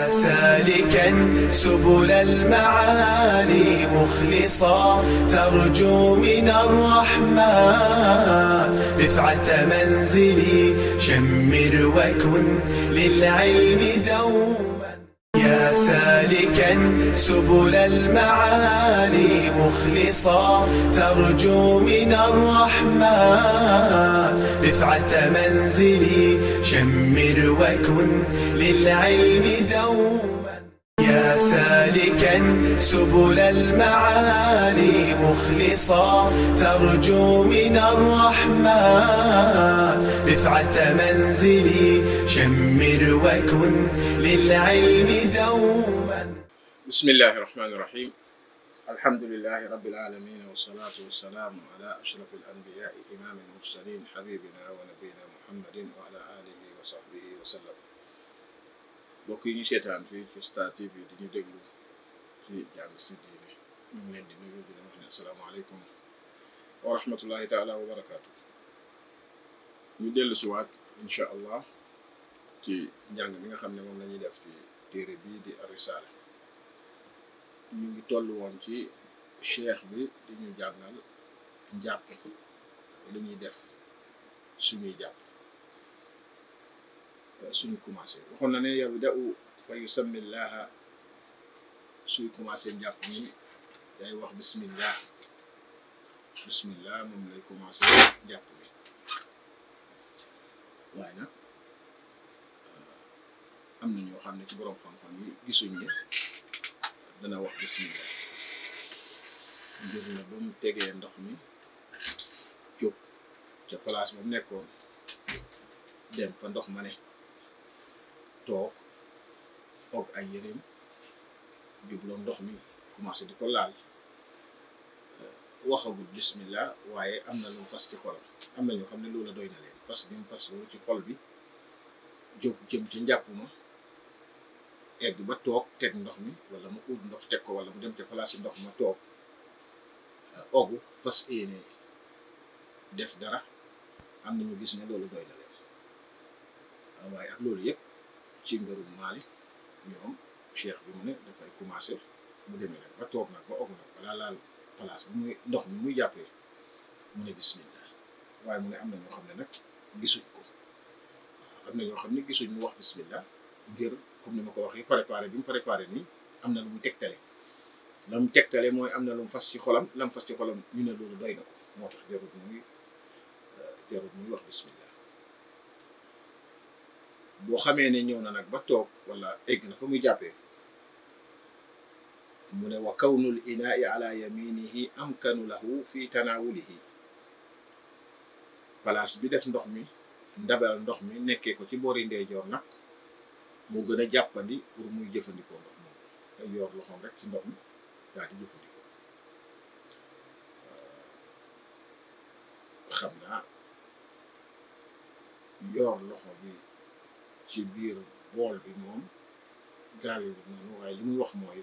يا سالكا سبل المعالي مخلصا ترجو من الرحمن رفعة منزلي شمر وكن للعلم دوما. يا سالكا سبل المعالي مخلصا ترجو من الرحمن رفعة منزلي شمر وكن للعلم دوما. يا سالكا سبل المعالي مخلصا ترجو من الرحمن رفعة منزلي شمر وكن للعلم دوما. بسم الله الرحمن الرحيم. الحمد لله رب العالمين والصلاة والسلام على أشرف الأنبياء إمام المرسلين حبيبنا ونبينا محمد وعلى آله وصحبه وسلم. mbokk yi ñu seetaan fii ci Star TV di ñu déglu ci jàng si diine ñu ngi leen di nuyu di leen wax ne asalaamaaleykum wa rahmatullahi taala wa barakaatu. ñu dellu si waat incha allah ci njàng mi nga xam ne moom la ñuy def ci téere bii di Ar-Risaala. ñu ngi toll woon ci cheikh bi di ñu jàngal njàpp li ñuy def suñuy jàpp suñu commencé waxoon na ne yabda'u fa yusammillaha suy commencé njàpp ni day wax bismillah moom lay commencé njàpp mi. waaye nag am na ñoo xam ne ci boroom xam-xam yi gisuñ ne dana wax bismillah ngir na ba mu tegee ndox mi jóg ca place ba mu nekkoon dem fa ndox ma ne toog ay yëreem jubloo ndox mi commencé di ko laal waxagul bismillah waaye am na lu mu fas ci xolam. am na ñoo xam ne loolu doy na leen fas bi mu fas loolu ci xol bi jóg jëm ca njàpp ma egg ba toog teg ndox mi wala mu ut ndox teg ko wala mu dem ca place yi ndox ma toog ogu fas yéene def dara. am na ñu gis ne loolu doy na leen waaye ak loolu yëpp ci ngërum Maalik ñoom cheikh bi mu ne dafay commencé mu demee nag ba toog nag ba ogu nag balaa laal place bi muy ndox mi muy jàppee mu ne bismillah. waaye mu ne am na ñoo xam ne nag gisuñ ko waaw am na ñoo xam ne gisuñ mu wax bismillah ngir comme ni ma ko waxee préparé bi mu préparé nii am na lu muy tegtale. la mu tegtale mooy am na lu mu fas ci xolam la mu fas ci xolam ñu ne loolu doy na ko moo tax jarut muy wax bismillah. boo xamee ne ñëw na nag ba toog wala egg na fa muy jàppee mu ne wa kawnul inaa'i ala yaminihi amkanu lahu fi tanawulihi. place bi def ndox mi ndabal ndox mi nekkee ko ci boori ndeyjoor nag moo gën a jàppandi pour muy jëfandikoo ndox moom day yor loxoom rek ci ndox mi daal di jëfandikoo. xam naa yor loxo bi ci biir bool bi moom gaawewut noonu waaye li muy wax mooy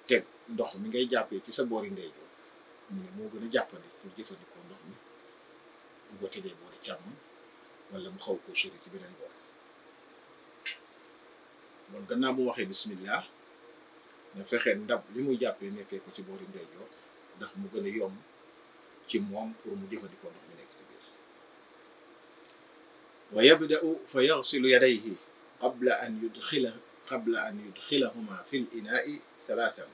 teg ndox mi ngay jàppee ci sa boori ndeyjoor mu ne moo gën a jàppandi pour jëfandikoo ndox mi bu ko tegee boori càmm wala mu xaw koo sori ci beneen boor. bon gannaaw bu waxee bismillah na fexe ndab li muy jàppee nekkee ko ci boori ndeyjoor ndax mu gën a yomb ci moom pour mu jëfandikoo ndox mi nekk ci biir. wa yabda'u fa yaghsilu yadayhi qabla an yudkhilahuma fil inaa'i thalathan.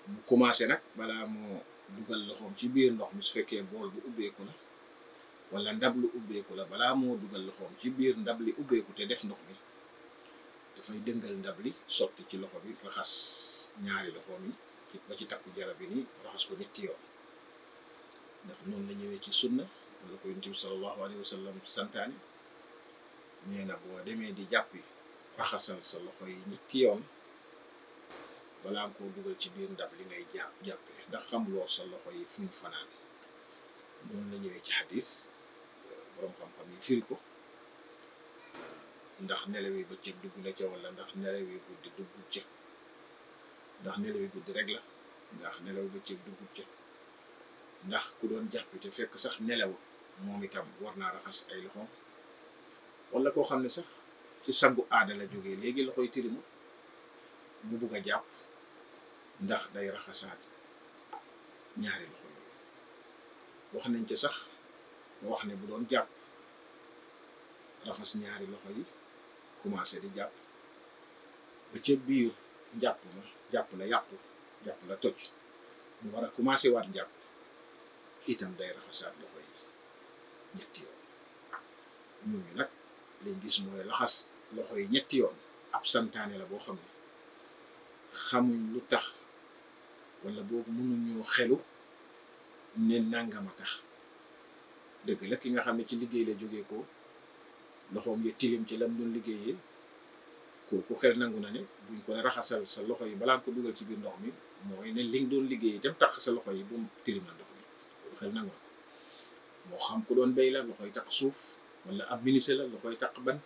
mu commencé nag balaa moo dugal loxoom ci biir ndox mi su fekkee bool bu ubbeeku la wala ndab lu ubbeeku la balaa moo dugal loxoom ci biir ndab li ubbeeku te def ndox mi dafay dëngal ndab li sotti ci loxo bi raxas ñaari loxoom yi ba ci takku jarab bi nii raxas ko ñetti yoon ndax noonu la ñëwee ci sunna wala ko Yonent bi sallallahu alayhi wa sallam santaane nee na boo demee di jàppi raxasal sa loxo yi ñetti yoon balaa nga koo dugal ci biir ndab li ngay jàppee ndax xamuloo sa loxo yi fuñ fanaan. noonu la ñëwee ci xadis borom xam-xam yi firi ko ndax nelaw yi bëccëg dugg na ca wala ndax nelaw yi guddi dugg ca ndax nelaw yi guddi rek la ndax nelaw bëccëg dugg ca ndax ku doon jàpp te fekk sax nelawut moom itam war naa raxas ay loxoom wala koo xam ne sax ci sangu aada la jógee léegi loxoy tilimu mu bugg a jàpp ndax day raxasaat ñaari loxo yooyu. wax nañ ci sax ba wax ne bu doon jàpp raxas ñaari loxo yi commencé di jàpp ba ca biir jàpp la yàqu jàpp la toj mu war a commencé waat jàpp itam day raxasaat loxo yi ñetti yoon. ñooñu nag lañ gis mooy raxas loxo yi ñetti yoon ab santaane la boo xam ne xamuñ lu tax wala boobu mënuñoo xelu ne nangama tax. dëgg la ki nga xam ne ci liggéey la jógee ko loxoom yi tilim ci lam doon liggéeyee kooku xel nangu na ne buñ ko raxasal sa loxo yi balaa ko dugal ci biir ndox mi mooy ne li nga doon liggéeyee itam tax sa loxo yi bu mu tilimal ndox mi loolu xel nangu na ko. moo xam ku doon béy la loxoy taq suuf, wala ab menuisier la loxoy taq bant,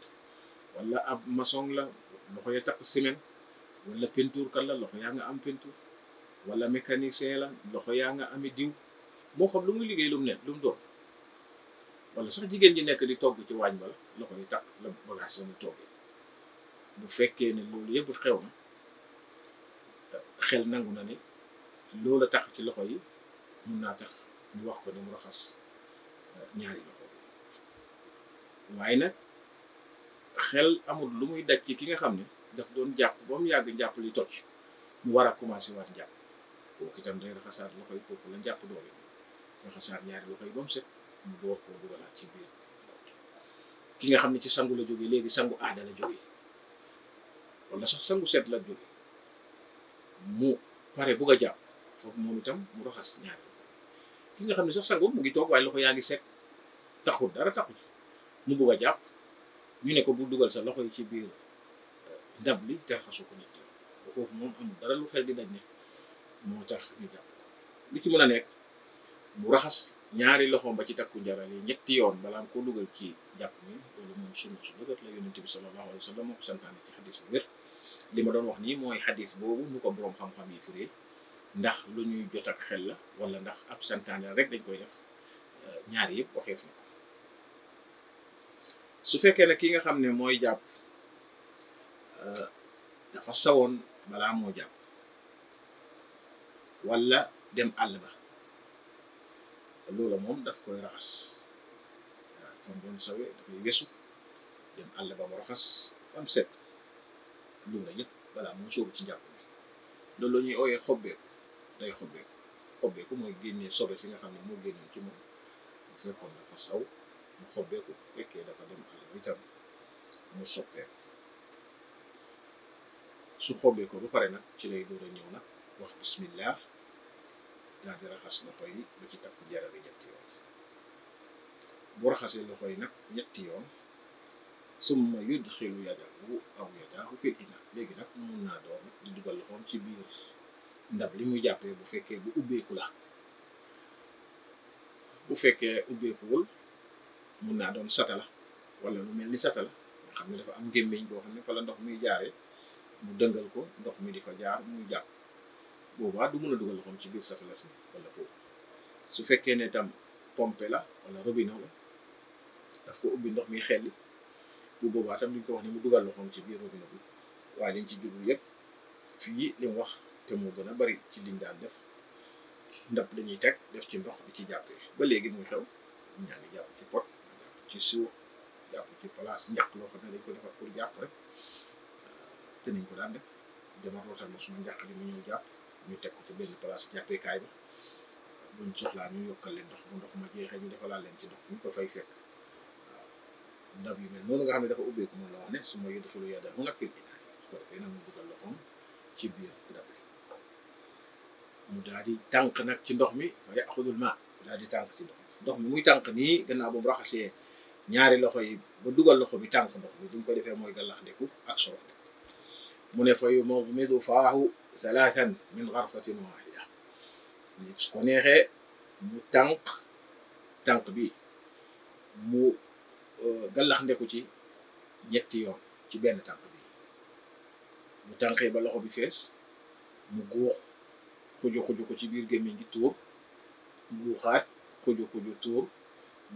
wala ab maçon la loxoy taq ciment, wala peinture kat la loxo yaa nga am peinture, wala mécanicien la loxo yaa nga ami diw. moo xam lu muy liggéey lu mu nekk lu mu doon, wala sax jigéen ñi nekk di togg ci waañ bala loxo yi taq la bagage la muy toggee. bu fekkee ne loolu yëpp xew na, xel nangu na ne loola tax ci loxo yi mun naa tax ñu wax ko ne mu raxas ñaari loxo bi. waaye nag xel amul lu muy daj ci ki nga xam ne daf doon jàpp ba mu yàgg njàpp li toj mu war a commencé waat njàpp, kooku itam day raxasaat loxo yi foofu la njàpp doole raxasaat ñaari loxo yi ba mu set mu door koo dugalaat ci biir. ki nga xam ne ci sangu la jógee léegi sangu aada la jógee, wala sax sangu set la jógee, mu pare bugg a jàpp foofu moom itam mu raxas ñaari loxo. ki nga xam ne sax sangu mu ngi toog waaye loxo yaa ngi set taxul dara taxul mu bugg a jàpp, ñu ne ko bu dugal sa loxo yi ci biir ndab li te raxasu ko ñett foofu moom amul dara lu xel di daj ne moo tax ñu jàpp. lu ci mën a nekk mu raxas ñaari loxoom ba ci takku njaral yi ñetti yoon balaa ko dugal ci jàpp mi. loolu moom sunna su dëgër la yonent bi sallallahu alayhi wa sallam moo ko santaane ci xadis bu wér. li ma doon wax nii mooy xadis boobu ñu ko boroom xam-xam yi firee ndax lu ñuy jot ak xel la wala ndax ab santaane rek dañ koy def, ñaari yëpp waxeef na ko. su fekkee ne ki nga xam ne mooy jàpp dafa sawoon balaa moo jàpp wala dem àll ba, loola moom daf koy raxas. fam doon sawee dafay wesu dem àll ba mu raxas am set loola yëpp balaa moo sóobu ci njàpp mi. loolu la ñuy ooyee xobbeeku, day xobbeeku mooy génnee sobe si nga xam ne moo génnoon ci moom. bu fekkoon dafa saw mu xobbeeku, fekkee dafa dem àll ba itam mu soppeeku. su xobbeekoo ba pare nag ci lay door a ñëw nag wax bismillah daal di raxas loxo yi ba ci takku jara bi ñetti yoon. bu raxasee loxo yi nag ñetti yoon summa yudxilu yadahu aw yadahu fil ina. léegi nag mun naa doon di dugal loxoom ci biir ndab li muy jàppee bu fekkee bu ubbeeku la. bu fekkee ubbeekuwul mun naa doon satala wala lu mel ni satala nga xam ne dafa am gémmiñ boo xam ne fa la ndox muy jaaree mu dëngal ko ndox mi di fa jaar muy jàpp. boobaa du mun a dugal loxoom ci biir satala si wala foofu. su fekkee ne tam pompe la wala robinet la daf ko ubbi ndox mi xelli, bu boobaa tam duñ ko wax ne mu dugal loxoom ci biir robinet bi. waaye liñ ci jublu yëpp fii li mu wax te moo gën a bari ci liñ daan def, ndab lañuy teg def ci ndox di ci jàppee. ba léegi muy xew ñaa ngi jàpp ci pot, jàpp ci siwo, jàpp ci place njaq loo xam ne dañ ko defar pour jàpp rek te niñ ko daan def. dama rootal ma suma njaq li mu ñëw jàpp, ñu teg ko ci benn place jàppeekaay ba, buñ soxlaa ñu yokkal leen ndox bu ndox ma jeexee ñu defalaat leen ci ndox ñu ko fay fekk. ndab yu mel noonu nga xam ne dafa ubbeeku moom la wax ne su ma yudxilu yadahu nag fil inaa, su ko defee nag mu dugal loxoom ci biir ndab li mu daal di tànk nag ci ndox mi fa yaxudul ma, mu daal di tànk ci ndox mi muy tànk nii gannaaw ba mu raxasee ñaari loxo yi ba dugal loxo bi tànk ndox mi. li mu ko defee mooy gàllax ndeku ak sorox ndeku. mu ne fa yumadmidu faahu salaatan min garfatin waahida. su ko neexee mu tànk bi mu gàllax ndeku ci ñetti yoon ci benn tànk bi. mu tànkee ba loxo bi fees mu guux xuju ko ci biir gémmiñ gi tuur, guuxaat xuju tuur,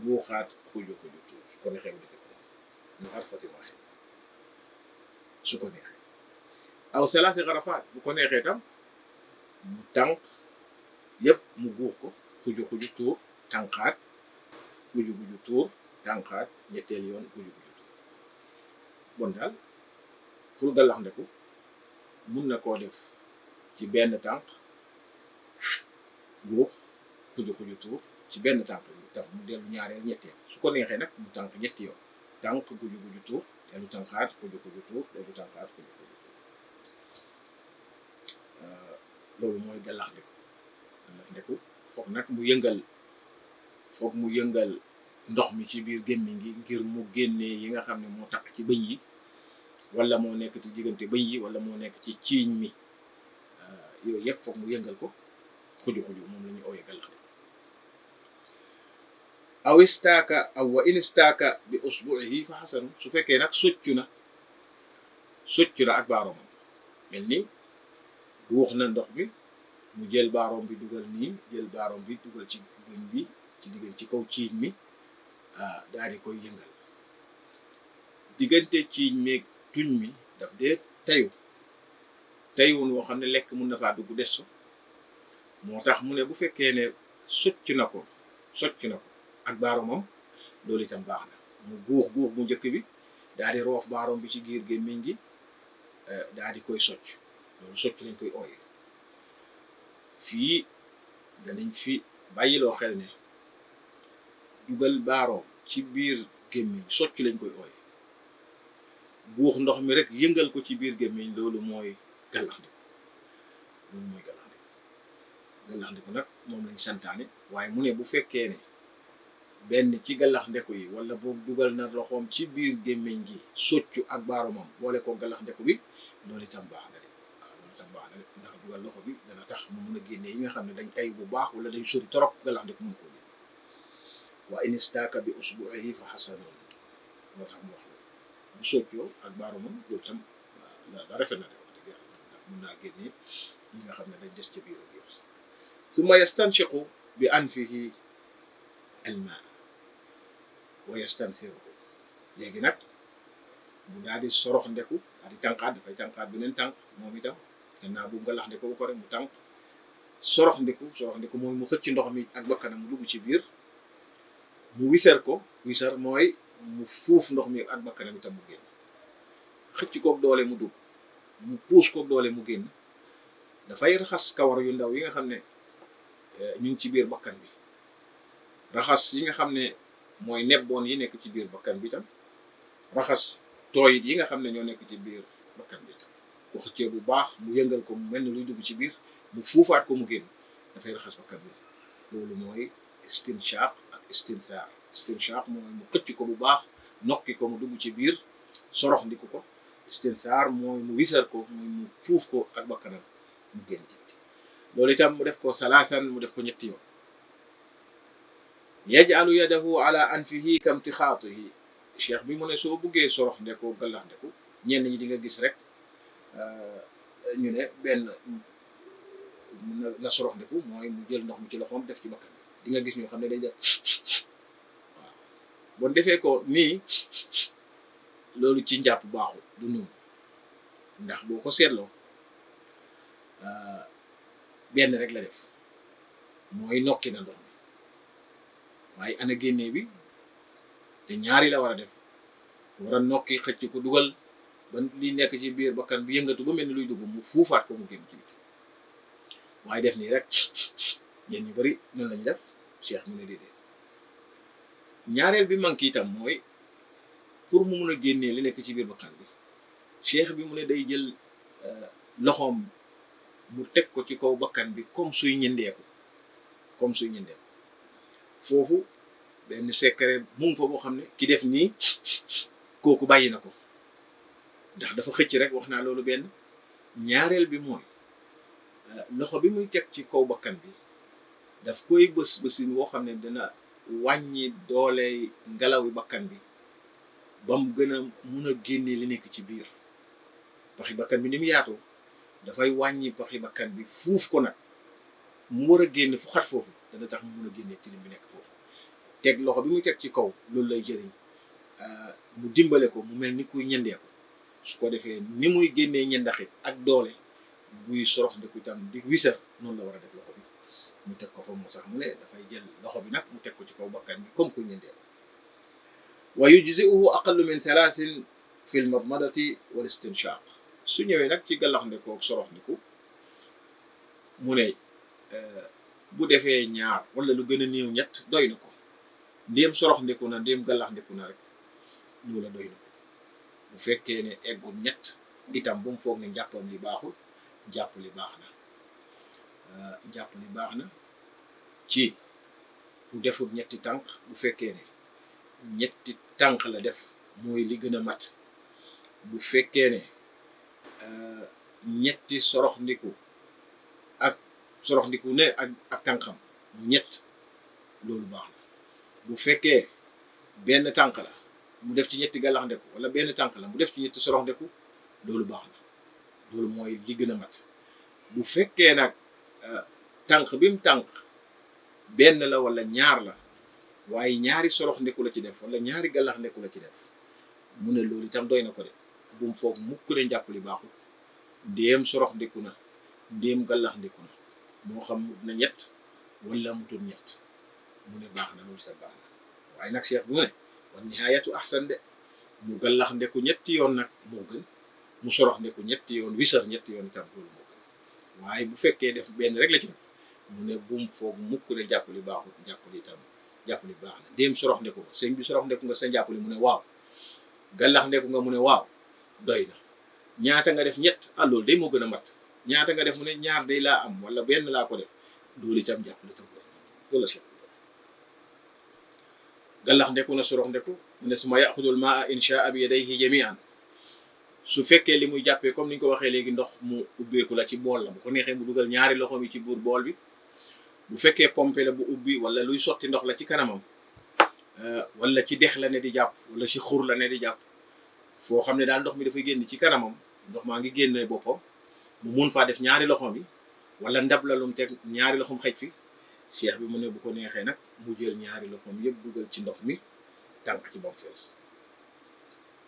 guuxaat xuju tuur. su ko neexee mu defee ko min garfatin waahida. su ko neexee aw salaasi xarafaat bu ko neexee tam mu tànk yépp mu guux ko xuju xuju tuur tànqaat guju guju tuur tànqaat ñetteel yoon guju guju tuur bon daal pour gàllax ndeku mun na koo def ci benn tànk guux xuju xuju tuur ci benn tànk bi tam mu dellu ñaareel ñetteel su ko neexee nag mu tànk ñetti yoon tànk guju guju tuur dellu tànqaat xuju xuju tuur dellu tànqaat xuju xuju tuur loolu mooy gàllax ndeku foog nag mu yëngal ndox mi ci biir gémmiñ gi ngir mu génnee yi nga xam ne moo takk ci bëñ yi wala moo nekk ci diggante bëñ yi wala moo nekk ci ciiñ mi yooyu yëpp foog mu yëngal ko xuju moom la ñu ooyee gàllax ndeku aw istaaka aw wa in istaaka bi usbu'ihi fa xasanu su fekkee nag soccu na ak baaroomam mel ni guux na ndox bi mu jël baaroom bi dugal nii jël baaroom bi dugal ci bëñ bi ci diggante ci kaw ciiñ mi daal di koy yëngal diggante ciiñ meeg tuñ mi daf dee tayun woo xam ne lekk mun na faa dugg des fa moo tax mu ne bu fekkee ne socc na ko ak baaroomam loolu itam baax na mu guux bu njëkk bi daal di roof baaroom bi ci giir gémmiñ gi daal di koy socc loolu socc lañ koy ooyee fii danañ fi bàyyiloo xel ne dugal baaroom ci biir gémmiñ socc lañ koy ooyee guux ndox mi rek yëngal ko ci biir gémmiñ loolu mooy gàllax ndeku nag moom lañ santaane waaye mu ne bu fekkee ne benn ci gàllax ndeku yi wala boobu dugal na loxoom ci biir gémmiñ gi soccu ak baaroomam boole ko gàllax ndeku bi loolu itam baax na de ndax dugal loxo bi dana tax mu mun a génne yi nga xam ne dañ tay bu baax wala dañ sori torop gàllax ndeku mun koo génne wa in istaaka bi usbu'ihi fa xasanun moo tax mu wax loolu bu soccoo ak baaroomam loolu tam la rafet na de wax dëgg yàlla ndax mun naa génne yi nga xam ne dañ des ca biir a biir summa yastanshiqu bi anfihi almaa wa yastansiruhu léegi nag mu daal di sorox ndeku daal di tànqaat dafay tànqaat beneen tànk moom itam gannaaw bu gàllax ndeku ba pare mu tànk sorox ndeku mooy mu xëcc ndox mi ak bakkanam mu dugg ci biir mu wisar mooy mu fuuf ndox mi ak bakkanam itam mu génn xëcc koog doole mu dugg mu puus koog doole mu génn dafay raxas kawar yu ndaw yi nga xam ne ñu ngi ci biir bakkan bi raxas yi nga xam ne mooy nebboon yi nekk ci biir bakkan bi tam raxas tooyit yi nga xam ne ñoo nekk ci biir bakkan bi tam ko xëccee bu baax mu yëngal ko mu mel ni luy dugg ci biir mu fuufaat ko mu génn dafay raxas bakkan bi loolu mooy istinshaq ak istinsaar mooy mu xëcc ko bu baax nokki ko mu dugg ci biir sorox ndiku ko istinsaar mooy mu wisar ko mooy mu fuuf ko ak bakkanam mu génn ci biti loolu itam mu def ko salaasan mu def ko ñetti yoon yaj'alu yadahu ala anfihi kamtixaatihi cheikh bi mu ne soo buggee sorox ndeku gàllax ndeku ñenn ñi di nga gis rek ñu ne benn na sorox ndeku mooy mu jël ndox mi ci loxoom def ci bakkan di nga gis ñoo xam ne day def waaw bon defee ko nii loolu ci njàpp baaxul du noonu ndax boo ko seetloo benn rek la def mooy nokki na ndox mi waaye ana génnee bi te ñaari la war a def ku war a nokki xëcc ko dugal ba li nekk ci biir bakkan bi yëngatu ba mel ni luy dugg mu fuufaat ko mu génn ci biti waaye def nii rek ñeen ñu bari noonu lañu def cheikh mu ne déedéet ñaareel bi manque itam mooy pour mu mun a génnee li nekk ci biir bakkan bi cheikh bi mu ne day jël loxoom mu teg ko ci kaw bakkan bi comme suy ñëndeeku foofu benn secret mu ngi fa boo xam ne ki def nii kooku bàyyi na ko ndax dafa xëcc rek wax naa loolu benn ñaareel bi mooy loxo bi muy teg ci kaw bakkan bi daf koy bësin woo xam ne dina wàññi doole ngelawi bakkan bi ba mu gën a mun a génne li nekk ci biir paxi bakkan bi ni mu yaatoo dafay wàññi paxi bakkan bi fuuf ko nag mu war a génn fu xat foofu dana tax mu mun a génne tilim bi nekk foofu teg loxo bi muy teg ci kaw loolu lay jëriñ mu dimbale ko mu mel ni kuy ñëndee ko su ko defee ni muy génnee ñendaxit ak doole buy sorox ndiku itam di wisar noonu la war a def loxo bi mu teg ko fa. moo tax mu ne dafay jël loxo bi nag mu teg ko ci kaw bakkan bi comme ku ñendee ko. wa yujzi'uhu aqallu min thalathin fi l madmadati wal istinshaq. su ñëwee nag ci gàllax ndikoo sorox ndiku mu ne bu defee ñaar wala lu gën a néew ñett doy na ko. ndéem sorox ndiku na ndéem gàllax ndiku na rek loola doy na ko. bu fekkee ne eggul ñett itam bu mu foog ne njàppam li baaxul. njàpp li baax na. njàpp li baax na ci bu deful ñetti tànk. bu fekkee ne ñetti tànk la def mooy li gën a mat. bu fekkee ne ñetti sorox ndiku ak sorox ndiku ne ak tànkam mu ñett loolu baax na. bu fekkee benn tànk la mu def ci ñetti gàllax ndeku wala benn tànk la mu def ci ñetti sorox ndeku loolu baax na. loolu mooy li gën a mat. bu fekkee nag tànk bi mu tànk benn la wala ñaar la waaye ñaari sorox ndeku la ci def wala ñaari gàllax ndeku la ci def mu ne loolu itam doy na ko de. bu mu foog mukk ne njàpp li baaxul. ndéem sorox ndeku na ndéem gàllax ndeku na moo xam mut na ñett wala mutul ñett mu ne baax na loolu sa baax na. waaye nag cheikh bi mu ne wan nihaayatu ahsan de. mu gàllax ndeku ñetti yoon nag moo gën. mu sorox ndeku ñetti yoon wisar ñetti yoon itam loolu moo gën. waaye bu fekkee def benn rek la ci def mu ne bu mu foog mukk ne jàpp li baaxul. jàpp li itam jàpp li baax na. ndéem sorox ndeku nga sëñ bi sorox ndeku nga sa jàpp li mu ne waaw. gàllax ndeku nga mu ne waaw doy na. ñaata nga def ñett loolu day moo gën a mat. ñaata nga def mu ne ñaar day laa am wala benn laa ko def loolu itam jàpp li tam wér. loolu la cheikh bi gàllax ndeku na sorox ndeku mu ne suma yaxudul maa inshaa bi yadayhi jami'an. su fekkee li muy jàppee comme ni ñu ko waxee léegi ndox mu ubbeeku la ci bool la bu ko neexee mu dugal ñaari loxoom yi ci biir bool bi. bu fekkee pompe la bu ubbi wala luy sotti ndox la ci kanamam wala ci dex la ne di jàpp wala ci xur la ne di jàpp foo xam ne daal ndox mi dafay génn ci kanamam ndox maa ngi génne boppam mu mun faa def ñaari loxoom yi wala ndab la lum teg ñaari loxoom xëj fi. cheikh bi mu ne bu ko neexee nag mu jël ñaari loxoom yëpp dugal ci ndox mi tànk ci bam fees.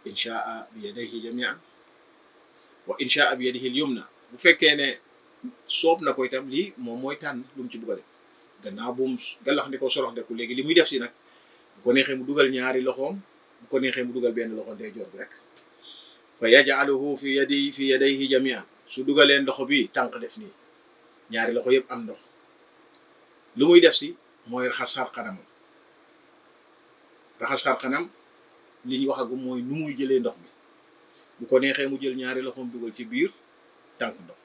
inshaa bi yadayhi jami'an wa inshaa bi yadihi al-yumna. bu fekkee ne soob na ko itam lii moom mooy tànn lu mu ci bëgg a def. gannaaw bu mu gàllax ndiko sorox ndeku léegi li muy def si nag bu ko neexee mu dugal ñaari loxoom bu ko neexee mu dugal benn loxo ndeyjoor bi rek. fa yaj'aluhu fi yadayhi jami'an. su dugalee ndox bi tànk def nii ñaari loxo yëpp am ndox lu muy def si mooy raxas xar kanamam. raxas xar kanam li ñu waxagum mooy nu muy jëlee ndox mi. bu ko neexee mu jël ñaari loxoom dugal ci biir tànk ndox.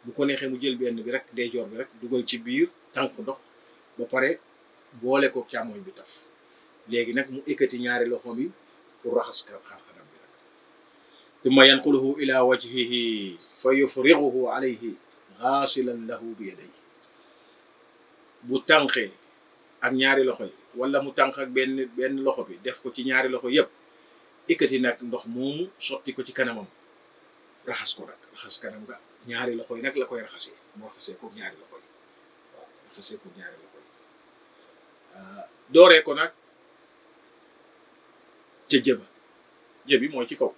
bu ko neexee mu jël benn bi rek ndeyjoor bi rek dugal ci biir tànk ndox ba pare boole ko càmmoñ bi taf. léegi nag mu ekkati ñaari loxoom yi pour raxas xar kanam bi rek. tumma yanquluhu ila wajhihi fa yufrighuhu alayhi ghasilan lahu bi yadayhi. bu tànqee ak ñaari loxo yi wala mu tànq ak benn loxo bi def ko ci ñaari loxo yëpp ikkati nag ndox moomu sotti ko ci kanamam raxas ko nag raxas kanam nga ñaari loxo yi nag la koy raxasee mu raxasee ko ñaari loxo yi waaw raxasee ko ñaari loxo yi dooree ko nag ca jëbi mooy ci kaw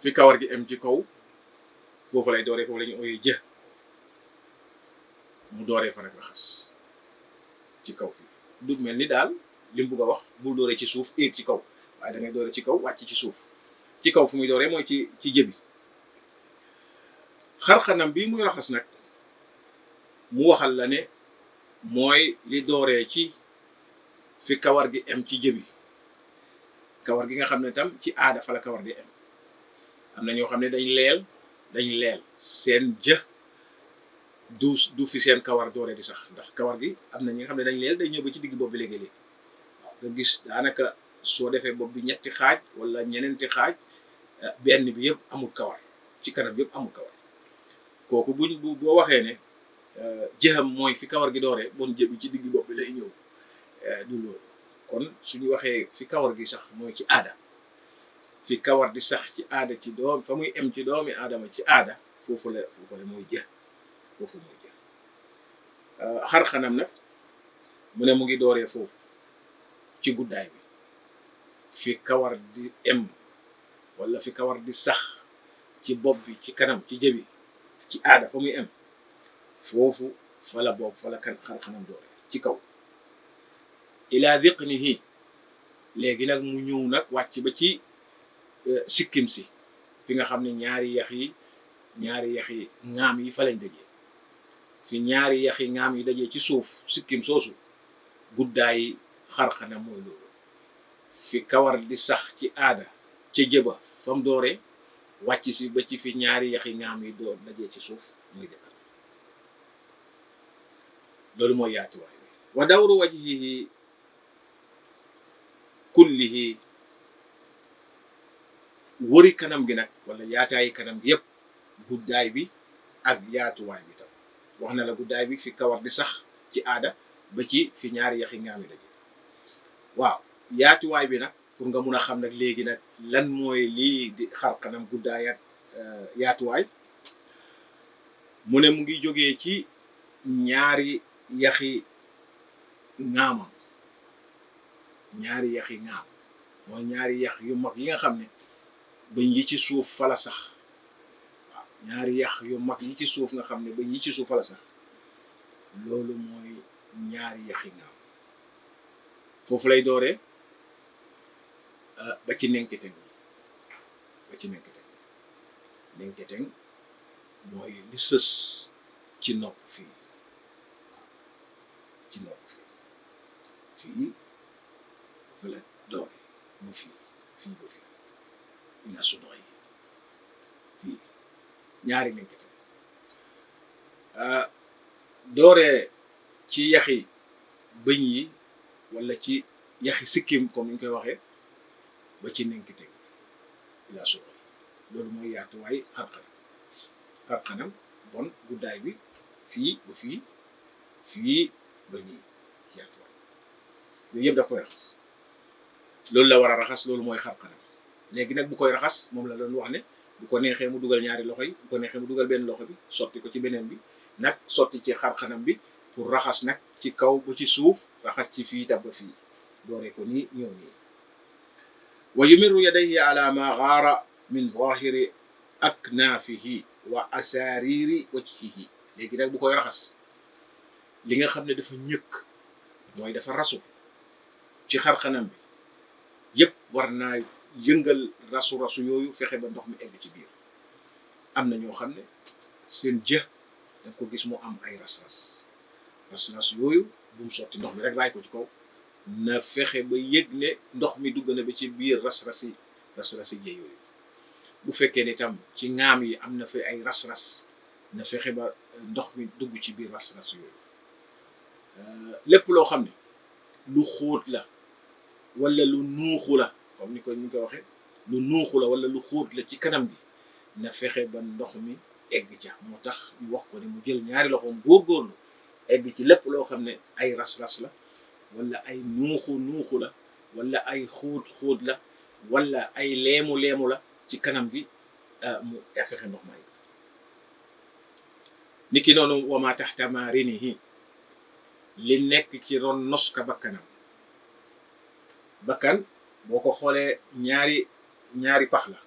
fi kawar gi am ci kaw foofu lay dooree foofu la ñu ooyee mu dooree fa nag raxas ci kaw fii du mel ni daal li mu bugg a wax bul dooree ci suuf éeg ci kaw waaye da ngay dooree ci kaw wàcc ci suuf. ci kaw fu muy dooree mooy ci jëbi. xarxanam bi muy raxas nag mu waxal la ne mooy li dooree ci fi kawar gi am ci jëbi. kawar gi nga xam ne tam ci aada fa la kawar di am na ñoo xam ne dañ leel seen du fi seen kawar dooree di sax ndax kawar gi am na ñi nga xam ne dañ leel day ñëw ba ci digg bopp bi léegi-léegi waaw nga gis daanaka soo defee bopp bi ñetti xaaj wala ñeneenti xaaj benn bi yëpp amul kawar ci kanam yëpp amul kawar kooku boo waxee ne jëxam mooy fi kawar gi dooree bon jëbi ci digg bopp bi lay ñëw du loolu kon suñu waxee fi kawar gi sax mooy ci aada fi kawar di sax ci aada ci doom fa muy em ci doomi aadama ci aada foofu la mooy foofu mooy xar xanam nag mu ne mu ngi dooree foofu ci guddaay bi fi kawar di em wala fi kawar di sax ci bopp bi ci kanam ci jëbi ci aada fa muy am foofu fa la bokk fa la xar kanam doore ci kaw ila dhiqnihi léegi nag mu ñëw nag wàcc ba ci sikkim si fi nga xam ne ñaari yax yi ŋaam yi fa lañ dajee fi ñaari yax yi ŋaam yi dajee ci suuf sikkim soosu guddaay xar kanam mooy loolu fi kawar di sax ci aada ca jëba fam dooree wàcc si ba ci fi ñaari yaxi ŋaam yi door dajee ci suuf mooy dëkkanam loolu mooy yaatuwaay bi wa dawru wajhihi kullihi wëri kanam gi nag wala yaataayi kanam gi yëpp guddaay bi ak yaatuwaay bi tam wax na la guddaay bi fi kawar di sax ci aada ba ci fi ñaari yaxi ŋaam yi dajee waaw yaatuwaay bi nag pour nga mun a xam nag léegi nag lan mooy lii di xar kanam guddaay ak yaatuwaay mu ne mu ngi jógee ci ñaari yaxi ŋaamam ñaari yaxi ŋaam mooy ñaari yax yu mag yi nga xam ne bëñ yi ci suuf fala sax waaw ñaari yax yu mag yi ci suuf nga xam ne bëñ yi ci suuf fala sax loolu mooy ñaari yaxi ŋaam foofu lay dooree ba ci nenketeng nenketeng mooy li sës ci nopp fii ci nopp fii fa la doore ba fii ba fii ina sudray fii ñaari nenketeng doore ci yaxi bëñ yi wala ci yaxi sikkim comme ni ñu koy waxee ba ci nenketeng ila sudray loolu mooy yaatuwaay xar kanam bon guddaay bi fii ba fii ba nii yaatuwaay yooyu yëpp daf koy raxas loolu la war a raxas loolu mooy xar kanam léegi nag bu koy raxas moom la doon wax ne bu ko neexee mu dugal ñaari loxo yi bu ko neexee mu dugal benn loxo bi sotti ko ci beneen bi nag sotti ci xar kanam bi pour raxas nag ci kaw ba ci suuf raxas ci fii tab ba fii dooree ko nii ñëw nii wa yumirru yadayhi ala ma gaara min zahiri aknaafihi wa asaariri wajhihi léegi nag bu koy raxas li nga xam ne dafa ñëkk mooy dafa rasu ci xar kanam bi yëpp war naa yëngal rasu yooyu fexe ba ndox mi egg ci biir am na ñoo xam ne seen jë da ko gis mu am ay ras-ras yooyu bu mu sotti ndox mi rek raay ko ci kaw na fexe ba yëg ne ndox mi dugg na ba ci biir ras-rasi jë yooyu bu fekkee ne tam ci ŋaam yi am na fi ay ras-ras na fexe ba ndox mi dugg ci biir ras-ras yooyu lépp loo xam ne lu xóot la wala lu nuuxu la comme ni ko waxee lu nuuxu la wala lu xóot la ci kanam gi na fexe ba ndox mi egg ca moo tax ñu wax ko ne mu jël ñaari loxoom góorgóorlu egg ci lépp loo xam ne ay ras-ras la wala ay nuuxu la wala ay xóot la wala ay leemu la ci kanam gi mu fexe ndox ma egg niki noonu wama taxta marinihi li nekk ci ron noska bakkan boo ko xoolee ñaari pax la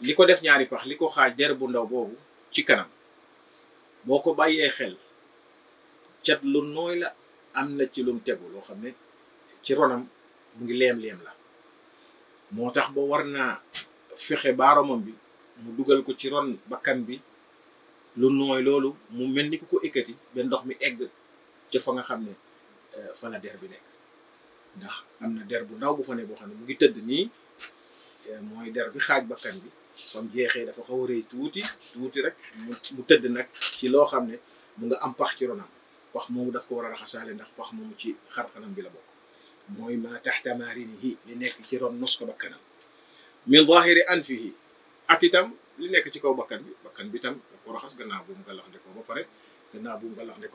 li ko def ñaari pax li ko xaaj der bu ndaw boobu ci kanam boo ko bàyyee xel cat lu nooy la am na ci lum tegu loo xam ne ci ronam mu ngi leem la moo tax ba war naa fexe baaromam bi mu dugal ko ci ron bakkan bi lu nooy loolu mu mel ni ku ko ekkati ba ndox mi egg ca fa nga xam ne fa la der bi nekk ndax am na der bu ndaw bu fa ne boo xam ne mu ngi tëdd nii mooy der bi xaaj bakkan bi fam jeexee dafa xaw a rëy tuuti rek mu tëdd nag ci loo xam ne mu nga am pax ci ronam pax moomu daf ko war a raxasaale ndax pax moomu ci xar kanam bi la bokk mooy ma taxta marinihi li nekk ci ron nos ko bakkanam min zahiri anfihi ak itam li nekk ci kaw bakkan bi tam da ko raxas gannaaw bu mu gàllaxndikoo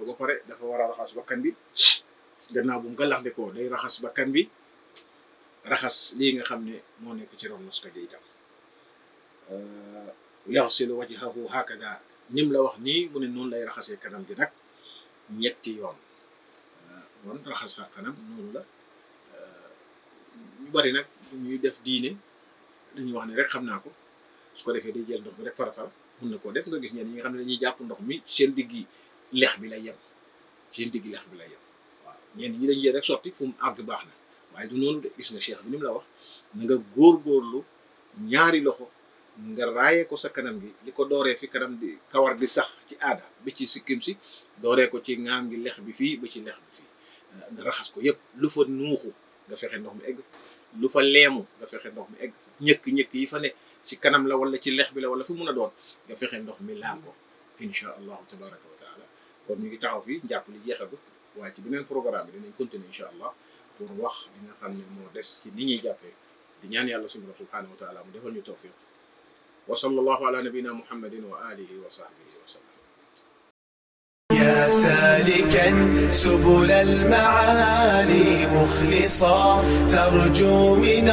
ba pare dafa war a raxas bakkan bi gannaaw bu mu gàllaxndikoo day raxas bakkan bi raxas lii nga xam ne moo nekk ci ron nos ko gi itam yaxsilu wajhahu hakada nim la wax nii mu ne noonu lay raxasee kanam gi nag ñetti yoon bon raxas xar kanam noonu la ñu bari nag ñuy def diine dañuy wax ne rek xam naa ko su ko defee day jël ndox mi rek farafara mun na koo def nga gis ñenn ñi nga xam ne dañuy jàpp ndox mi seen diggi lex bi lay yem seen diggi lex bi lay yem waaw ñenn ñi dañuy jël rek sotti fu mu àgg baax na waaye du noonu de gis nga cheikh bi ni mu la wax na nga góorgóorlu ñaari loxo nga raayee ko sa kanam gi li ko dooree fi kanam di kawar di sax ci aada bi ci sikkim si dooree ko ci ngaam gi lex bi fii ba ci lex bi fii nga raxas ko yëpp lu fa nuuxu nga fexe ndox mi egg lu fa leemu nga fexe ndox mi egg ñëkk yi fa ne ci kanam la wala ci lex bi la wala fu mun a doon nga fexe ndox mi laal ko insha allahu tabaraka wa taala kon ñu ngi taxaw fii njàpp li jeexagut waaye ci beneen programme bi dinañ continuer insha allah pour wax li nga xam ne moo des ci ni ñuy jàppee di ñaan yàlla suñu borom subhanahu wa taala mu defal ñu tawfiq wa sallallahu ala nabina muhammadin wa alihi wa sahbihi wa sallam يا سالكا سبل المعالي مخلصا ترجو من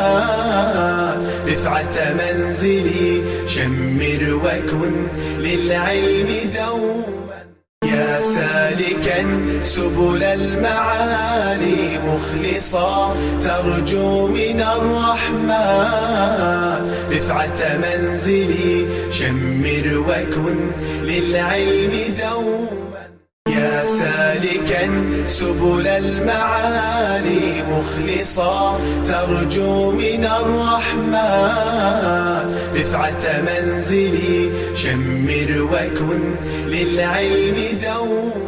الرحمن رفعة منزلي شمر وكن للعلم دوما يا سالكا سبل المعالي مخلصا ترجو من الرحمن رفعة منزلي شمر وكن للعلم دوما يا سالكا سبل المعالي مخلصا ترجو من الرحمن رفعة منزلي شمر وكن للعلم دوما